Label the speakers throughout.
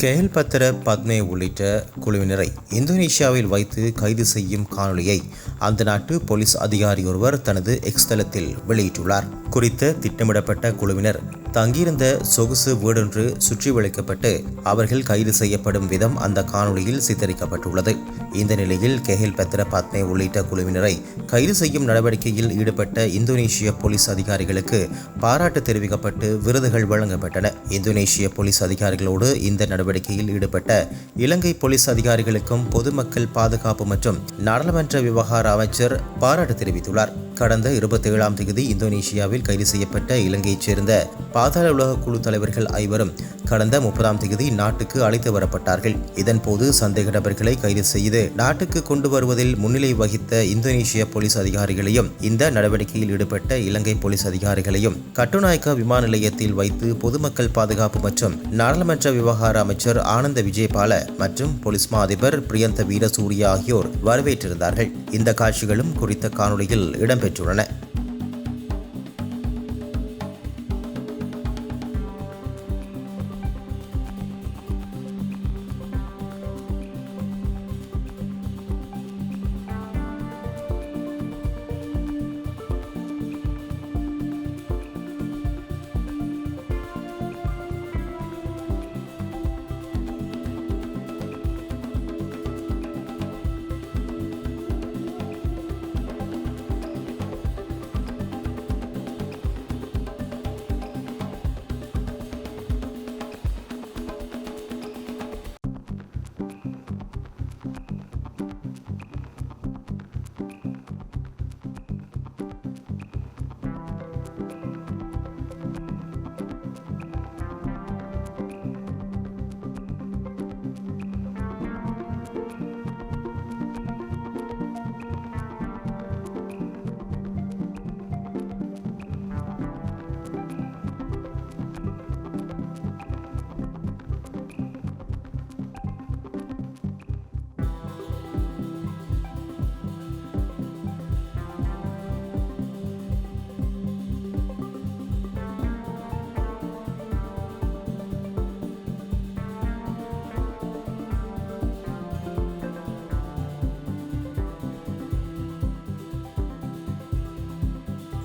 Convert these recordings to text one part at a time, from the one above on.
Speaker 1: கெஹல்பத்ர பத்மே உள்ளிட்ட குழுவினரை இந்தோனேஷியாவில் வைத்து கைது செய்யும் காணொலியை அந்த நாட்டு போலீஸ் அதிகாரி ஒருவர் தனது எக்ஸ் தளத்தில் வெளியிட்டுள்ளார். குறித்த திட்டமிடப்பட்ட குழுவினர் தங்கியிருந்த சொகுசு வீடொன்று சுற்றி வளைக்கப்பட்டு அவர்கள் கைது செய்யப்படும் விதம் அந்த காணொலியில் சித்தரிக்கப்பட்டுள்ளது. இந்த நிலையில் கெஹல்பத்ர பத்மே உள்ளிட்ட குழுவினரை கைது செய்யும் நடவடிக்கையில் ஈடுபட்ட இந்தோனேஷிய போலீஸ் அதிகாரிகளுக்கு பாராட்டு தெரிவிக்கப்பட்டு விருதுகள் வழங்கப்பட்டன. இந்தோனேஷிய போலீஸ் அதிகாரிகளோடு இந்த நடவடிக்கையில் ஈடுபட்ட இலங்கை போலீஸ் அதிகாரிகளுக்கும் பொதுமக்கள் பாதுகாப்பு மற்றும் நாடாளுமன்ற விவகார அமைச்சர் பாராட்டு தெரிவித்துள்ளார். கடந்த 27ஆம் தேதி இந்தோனேஷியாவில் கைது செய்யப்பட்ட இலங்கையைச் சேர்ந்த பாதாள உலக குழு தலைவர்கள் 5 கடந்த 30ஆம் தேதி நாட்டுக்கு அழைத்து வரப்பட்டார்கள். இதன்போது சந்தேக நபர்களை கைது செய்து நாட்டுக்கு கொண்டு வருவதில் முன்னிலை வகித்த இந்தோனேஷிய போலீஸ் அதிகாரிகளையும் இந்த நடவடிக்கையில் ஈடுபட்ட இலங்கை போலீஸ் அதிகாரிகளையும் கட்டுநாயக்க விமான நிலையத்தில் வைத்து பொதுமக்கள் பாதுகாப்பு மற்றும் நாடாளுமன்ற விவகார அமைச்சர் ஆனந்த விஜயபால மற்றும் போலீஸ் மா அதிபர் பிரியந்த வீரசூரிய ஆகியோர் வரவேற்றிருந்தார்கள். இந்த காட்சிகளும் குறித்த காணொலியில் இடம்பெற்றுள்ளன.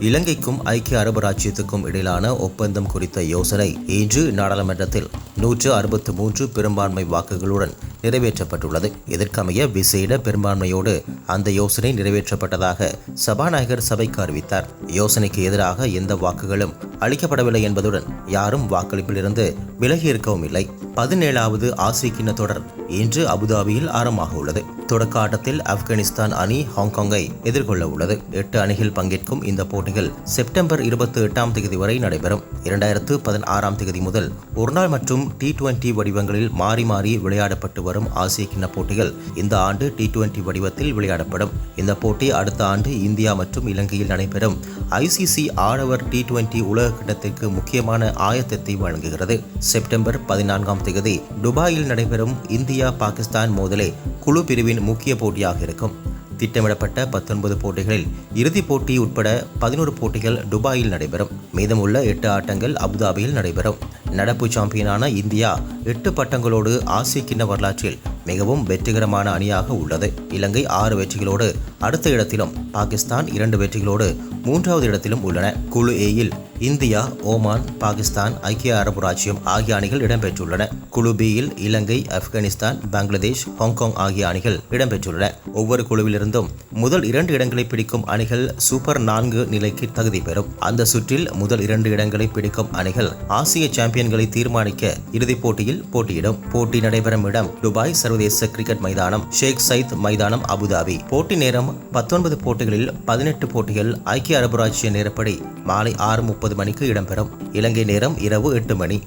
Speaker 1: இலங்கைக்கும் ஐக்கிய அரபு ராச்சியத்துக்கும் இடையிலான ஒப்பந்தம் குறித்த யோசனை இன்று நாடாளுமன்றத்தில் 163 பெரும்பான்மை வாக்குகளுடன் நிறைவேற்றப்பட்டுள்ளது. இதற்கமைய விசேட பெரும்பான்மையோடு அந்த யோசனை நிறைவேற்றப்பட்டதாக சபாநாயகர் சபைக்கு அறிவித்தார். யோசனைக்கு எதிராக எந்த வாக்குகளும் அளிக்கப்படவில்லை என்பதுடன் யாரும் வாக்களிப்பிலிருந்து விலகியிருக்கவும் இல்லை. 17வது ஆசிய கிண்ண தொடர் இன்று அபுதாபியில் ஆரம்பமாக உள்ளது. தொடக்க ஆட்டத்தில் ஆப்கானிஸ்தான் அணி ஹாங்காங்கை எதிர்கொள்ள உள்ளது. 8 அணிகள் பங்கேற்கும் இந்த போட்டிகள் செப்டம்பர் 28ஆம் தேதி வரை நடைபெறும். 2016ஆம் தேதி முதல் ஒருநாள் மற்றும் T20 வடிவங்களில் மாறி மாறி விளையாடப்பட்டு வரும் ஆசிய கிண்ண போட்டிகள் இந்த ஆண்டு T20 வடிவத்தில் விளையாடப்படும். இந்த போட்டி அடுத்த ஆண்டு இந்தியா மற்றும் இலங்கையில் நடைபெறும் ICC ஆடவர் T20 உலக கிண்ணத்திற்கு முக்கியமான ஆயத்தத்தை வழங்குகிறது. செப்டம்பர் 14ஆம் தேதி துபாயில் நடைபெறும் இந்தியா பாகிஸ்தான் மோதலே குழு பிரிவின் முக்கிய போட்டியாக இருக்கும். திட்டமிடப்பட்ட 19 போட்டிகளில் இறுதிப் போட்டி உட்பட 11 போட்டிகள் துபாயில் நடைபெறும். மீதமுள்ள 8 ஆட்டங்கள் அபுதாபியில் நடைபெறும். நடப்பு சாம்பியனான இந்தியா 8 பட்டங்களோடு ஆசிய கிண்ண வரலாற்றில் மிகவும் வெற்றிகரமான அணியாக உள்ளது. இலங்கை 6 வெற்றிகளோடு அடுத்த இடத்திலும், பாகிஸ்தான் 2 வெற்றிகளோடு 3வது இடத்திலும் உள்ளன. குழு ஏயில் இந்தியா, ஓமான், பாகிஸ்தான், ஐக்கிய அரபு ராச்சியம் ஆகிய அணிகள் இடம்பெற்றுள்ளன. குழு பியில் இலங்கை, ஆப்கானிஸ்தான், பங்களாதேஷ், ஹாங்காங் ஆகிய அணிகள் இடம்பெற்றுள்ளன. ஒவ்வொரு குழுவிலிருந்தும் முதல் 2 இடங்களை பிடிக்கும் அணிகள் சூப்பர் 4 நிலைக்கு தகுதி பெறும். அந்த சுற்றில் முதல் 2 இடங்களை பிடிக்கும் அணிகள் ஆசிய சாம்பியன்களை தீர்மானிக்க இறுதிப் போட்டியில் போட்டியிடும். போட்டி நடைபெறும் இடம் துபாய் சர்வதேச கிரிக்கெட் மைதானம், ஷேக் சயித் மைதானம், அபுதாபி. போட்டி நேரம் 19 போட்டிகளில் 18 போட்டிகள் ஐக்கிய அரபு ராச்சிய நேரப்படி மாலை 6:30 மணிக்கு இடம்பெறும். இலங்கை நேரம் இரவு 8 மணி.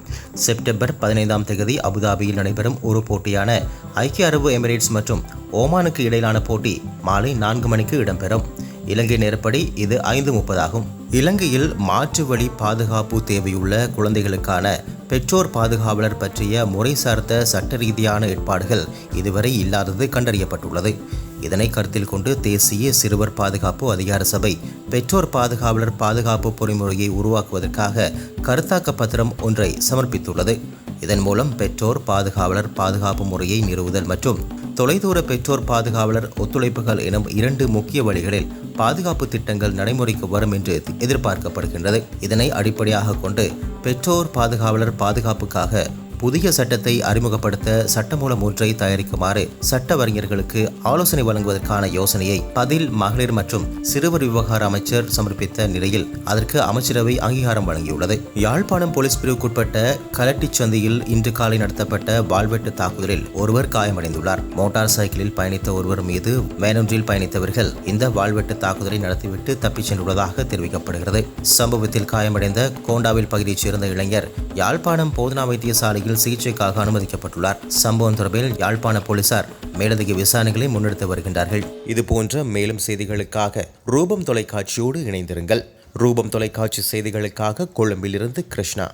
Speaker 1: செப்டம்பர் 15ஆம் தேதி அபுதாபியில் நடைபெறும் ஒரு போட்டியான ஐக்கிய அரபு எமிரேட்ஸ் மற்றும் ஓமானுக்கு இடையிலான போட்டி மாலை 4 மணிக்கு இடம்பெறும். இலங்கை நேரப்படி இது 5:30 ஆகும். இலங்கையில் மாற்று வழி பாதுகாப்பு தேவையுள்ள குழந்தைகளுக்கான பெற்றோர் பாதுகாவலர் பற்றிய முறை சார்ந்த சட்ட ரீதியான ஏற்பாடுகள் இதுவரை இல்லாதது கண்டறியப்பட்டுள்ளது. இதனை கருத்தில் கொண்டு தேசிய சிறுவர் பாதுகாப்பு அதிகார சபை பெற்றோர் பாதுகாவலர் பாதுகாப்பு பொறிமுறையை உருவாக்குவதற்காக கருத்தாக்க பத்திரம் ஒன்றை சமர்ப்பித்துள்ளது. இதன் மூலம் பெற்றோர் பாதுகாவலர் பாதுகாப்பு முறையை நிறுவுதல் மற்றும் தொலைதூர பெற்றோர் பாதுகாவலர் ஒத்துழைப்புகள் எனும் 2 முக்கிய வழிகளில் பாதுகாப்பு திட்டங்கள் நடைமுறைக்கு வரும் என்று எதிர்பார்க்கப்படுகின்றது. இதனை அடிப்படையாக கொண்டு பெற்றோர் பாதுகாவலர் பாதுகாப்புக்காக புதிய சட்டத்தை அறிமுகப்படுத்த சட்டமூலம் ஒன்றை தயாரிக்குமாறு சட்டவறிஞர்களுக்கு ஆலோசனை வழங்குவதற்கான யோசனையை பதில் மகளிர் மற்றும் சிறுவர் விவகார அமைச்சர் சமர்ப்பித்த நிலையில் அதற்கு அமைச்சரவை அங்கீகாரம் வழங்கியுள்ளது. யாழ்ப்பாணம் போலீஸ் பிரிவுக்குட்பட்ட கலட்டிச் சந்தியில் இன்று காலை நடத்தப்பட்ட வாள்வெட்டு தாக்குதலில் ஒருவர் காயமடைந்துள்ளார். மோட்டார் சைக்கிளில் பயணித்த ஒருவர் மீது வேனொன்றில் பயணித்தவர்கள் இந்த வாள்வெட்டு தாக்குதலை நடத்திவிட்டு தப்பிச் சென்றுள்ளதாக தெரிவிக்கப்படுகிறது. சம்பவத்தில் காயமடைந்த கோண்டாவில் பகுதியைச் சேர்ந்த இளைஞர் யாழ்ப்பாணம் போதனா வைத்தியசாலையில் சிகிச்சைக்காக அனுமதிக்கப்பட்டுள்ளார். சம்பவம் தொடர்பில் யாழ்ப்பாண போலீசார் மேலதிக விசாரணைகளை முன்னெடுத்து வருகின்றார்கள். இதுபோன்ற மேலும் செய்திகளுக்காக ரூபம் தொலைக்காட்சியோடு இணைந்திருங்கள். ரூபம் தொலைக்காட்சி செய்திகளுக்காக கொழும்பிலிருந்து கிருஷ்ணா.